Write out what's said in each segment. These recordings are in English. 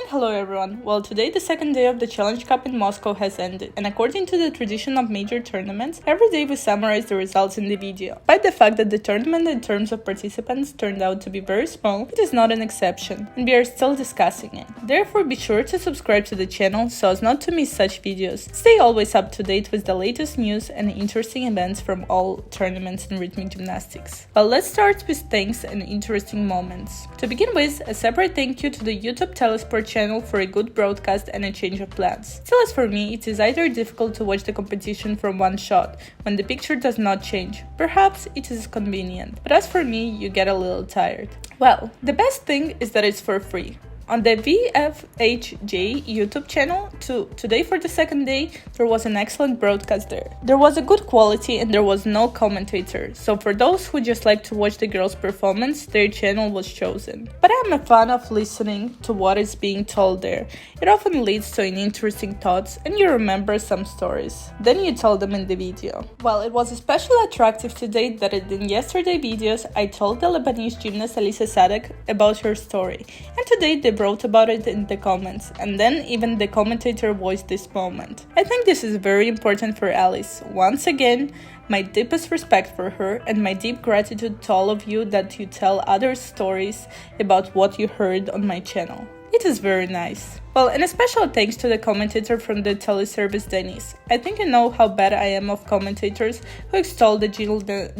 Hello everyone. Well, today the second day of the Challenge Cup in Moscow has ended, and according to the tradition of major tournaments, every day we summarize the results in the video. Despite the fact that the tournament in terms of participants turned out to be very small, it is not an exception, and we are still discussing it. Therefore, be sure to subscribe to the channel so as not to miss such videos. Stay always up to date with the latest news and interesting events from all tournaments in rhythmic gymnastics. Well, let's start with thanks and interesting moments. To begin with, a separate thank you to the YouTube Telesport channel for a good broadcast and a change of plans. Still, as for me, it is either difficult to watch the competition from one shot, when the picture does not change. Perhaps it is convenient, but as for me, you get a little tired. Well, the best thing is that it's for free. On the VFHJ YouTube channel, today for the second day, there was an excellent broadcast there. There was a good quality and there was no commentator, so for those who just like to watch the girls' performance, their channel was chosen. But I'm a fan of listening to what is being told there. It often leads to interesting thoughts and you remember some stories. Then you tell them in the video. Well, it was especially attractive today that in yesterday's videos I told the Lebanese gymnast Alisa Sadek about her story, and today they wrote about it in the comments, and then even the commentator voiced this moment. I think this is very important for Alice. Once again, my deepest respect for her and my deep gratitude to all of you that you tell other stories about what you heard on my channel. It is very nice. Well, and a special thanks to the commentator from the teleservice Denis. I think you know how bad I am of commentators who extol the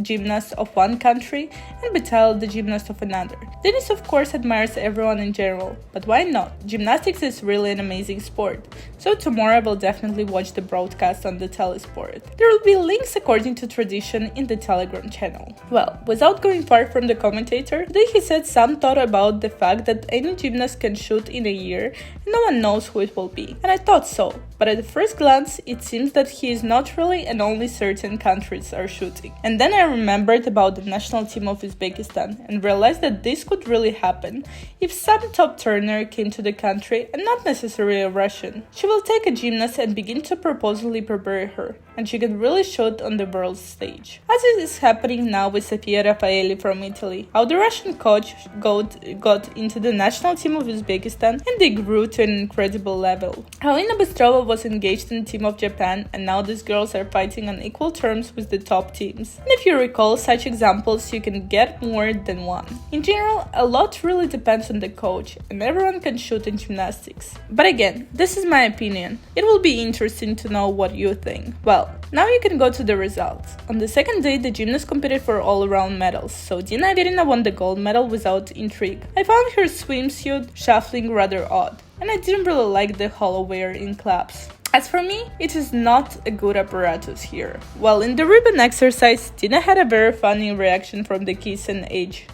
gymnast of one country and belittle the gymnast of another. Denis of course admires everyone in general, but why not? Gymnastics is really an amazing sport. So tomorrow I will definitely watch the broadcast on the telesport. There will be links according to tradition in the Telegram channel. Well, without going far from the commentator, today he said some thought about the fact that any gymnast can shoot in a year and no one knows who it will be. And I thought so, but at the first glance it seems that he is not really and only certain countries are shooting. And then I remembered about the national team of Uzbekistan and realized that this could really happen if some top turner came to the country and not necessarily a Russian. She will take a gymnast and begin to purposely prepare her, and she can really shoot on the world stage. As it is happening now with Sofia Raffaelli from Italy, how the Russian coach got into the national team of Uzbekistan and they grew to an incredible level. How Irina Alexandrovna was engaged in the team of Japan and now these girls are fighting on equal terms with the top teams. And if you recall such examples, you can get more than one. In general, a lot really depends on the coach and everyone can shoot in gymnastics. But again, this is my opinion. It will be interesting to know what you think. Well, now you can go to the results. On the second day, the gymnasts competed for all-around medals, so Dina Averina won the gold medal without intrigue. I found her swimsuit shuffling rather odd, and I didn't really like the hollow wear in claps. As for me, it is not a good apparatus here. Well, in the ribbon exercise, Dina had a very funny reaction from the kiss and age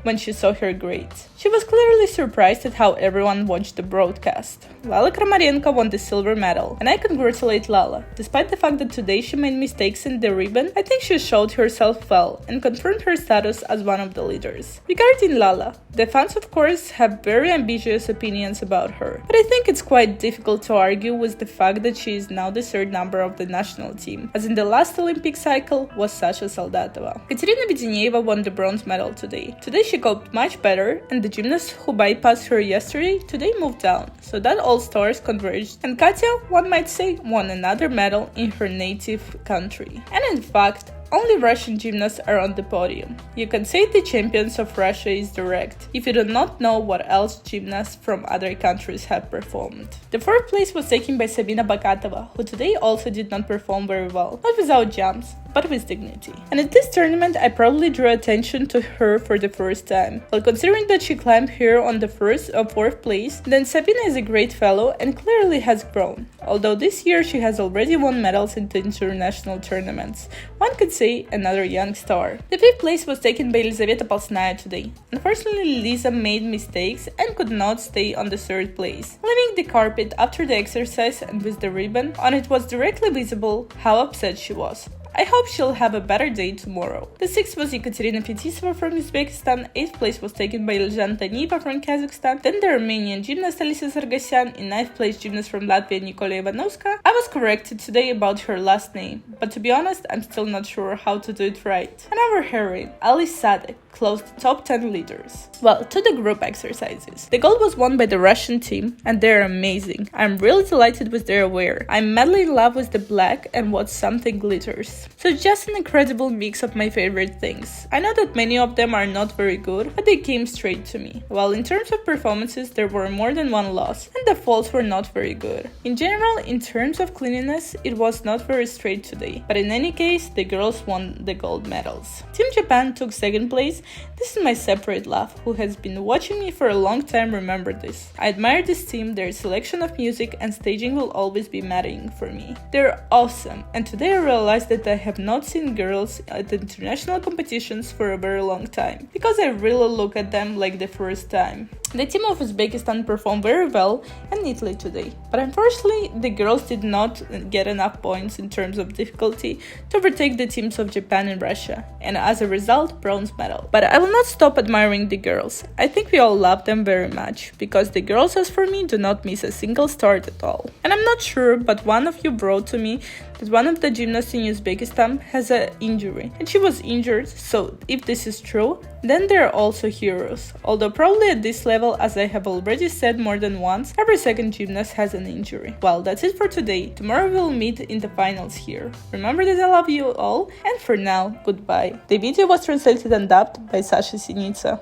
when she saw her grades. She was clearly surprised at how everyone watched the broadcast. Lala Kramarenko won the silver medal, and I congratulate Lala. Despite the fact that today she made mistakes in the ribbon, I think she showed herself well and confirmed her status as one of the leaders. Regarding Lala, the fans of course have very ambitious opinions about her, but I think it's quite difficult to argue with the fact that she is now the third number of the national team, as in the last Olympic cycle was Sasha Soldatova. Katerina Vedenieva won the bronze medal today. Today she coped much better, and the gymnasts who bypassed her yesterday today moved down, so that all stars converged, and Katya, one might say, won another medal in her native country. And in fact, only Russian gymnasts are on the podium. You can say the champions of Russia is direct, if you do not know what else gymnasts from other countries have performed. The fourth place was taken by Sabina Bakatova, who today also did not perform very well, not without jumps, but with dignity. And at this tournament, I probably drew attention to her for the first time. Well, considering that she climbed here on the fourth place, then Sabina is a great fellow and clearly has grown. Although this year she has already won medals in the international tournaments. One could say another young star. The fifth place was taken by Elizaveta Polsnaya today. Unfortunately, Lisa made mistakes and could not stay on the third place. Leaving the carpet after the exercise and with the ribbon on it was directly visible how upset she was. I hope she'll have a better day tomorrow. The 6th was Ekaterina Fetisova from Uzbekistan, 8th place was taken by Elzhan Tanipa from Kazakhstan, then the Romanian gymnast Alisa Sargasyan, in 9th place gymnast from Latvia Nicola Ivanovska. I was corrected today about her last name, but to be honest, I'm still not sure how to do it right. And our heroine, Ali Sadek, closed the top 10 leaders. Well, to the group exercises. The gold was won by the Russian team, and they're amazing. I'm really delighted with their wear. I'm madly in love with the black and what something glitters. So just an incredible mix of my favorite things. I know that many of them are not very good, but they came straight to me. While in terms of performances, there were more than one loss, and the falls were not very good. In general, in terms of cleanliness, it was not very straight today. But in any case, the girls won the gold medals. Team Japan took 2nd place. This is my separate love, who has been watching me for a long time. Remember this. I admire this team, their selection of music and staging will always be mattering for me. They're awesome, and today I realized that I have not seen girls at international competitions for a very long time, because I really look at them like the first time. The team of Uzbekistan performed very well and neatly today, but unfortunately the girls did not get enough points in terms of difficulty to overtake the teams of Japan and Russia, and as a result, bronze medal. But I will not stop admiring the girls. I think we all love them very much, because the girls, as for me, do not miss a single start at all. And I'm not sure, but one of you brought to me that one of the gymnasts in Uzbekistan has an injury, and she was injured, so if this is true, then they're also heroes. Although probably at this level, as I have already said more than once, every second gymnast has an injury. Well, that's it for today. Tomorrow we'll meet in the finals here. Remember that I love you all, and for now, goodbye. The video was translated and dubbed by Sasha Sinica.